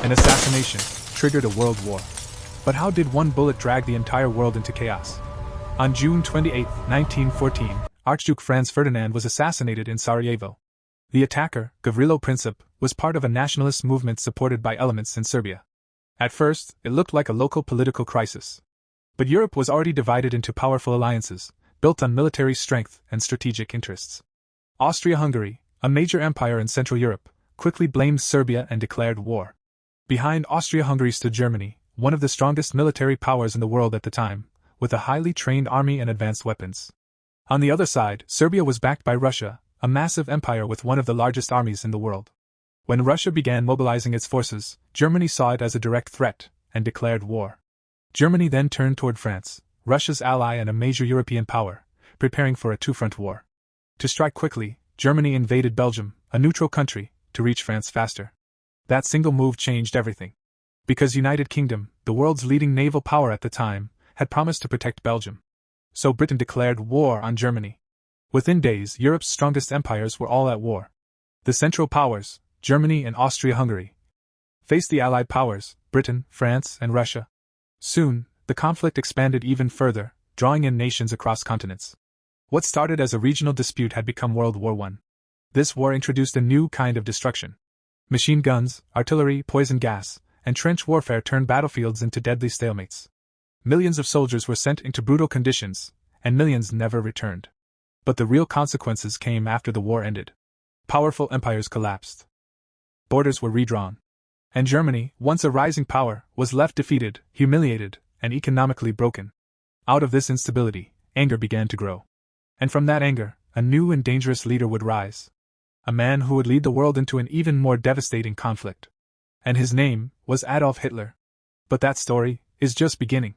An assassination triggered a world war. But how did one bullet drag the entire world into chaos? On June 28, 1914, Archduke Franz Ferdinand was assassinated in Sarajevo. The attacker, Gavrilo Princip, was part of a nationalist movement supported by elements in Serbia. At first, it looked like a local political crisis. But Europe was already divided into powerful alliances, built on military strength and strategic interests. Austria-Hungary, a major empire in Central Europe, quickly blamed Serbia and declared war. Behind Austria-Hungary stood Germany, one of the strongest military powers in the world at the time, with a highly trained army and advanced weapons. On the other side, Serbia was backed by Russia, a massive empire with one of the largest armies in the world. When Russia began mobilizing its forces, Germany saw it as a direct threat and declared war. Germany then turned toward France, Russia's ally and a major European power, preparing for a two-front war. To strike quickly, Germany invaded Belgium, a neutral country, to reach France faster. That single move changed everything. Because United Kingdom, the world's leading naval power at the time, had promised to protect Belgium. So Britain declared war on Germany. Within days, Europe's strongest empires were all at war. The Central Powers, Germany and Austria-Hungary, faced the Allied powers, Britain, France, and Russia. Soon, the conflict expanded even further, drawing in nations across continents. What started as a regional dispute had become World War I. This war introduced a new kind of destruction. Machine guns, artillery, poison gas, and trench warfare turned battlefields into deadly stalemates. Millions of soldiers were sent into brutal conditions, and millions never returned. But the real consequences came after the war ended. Powerful empires collapsed. Borders were redrawn. And Germany, once a rising power, was left defeated, humiliated, and economically broken. Out of this instability, anger began to grow. And from that anger, a new and dangerous leader would rise. A man who would lead the world into an even more devastating conflict. And his name was Adolf Hitler. But that story is just beginning.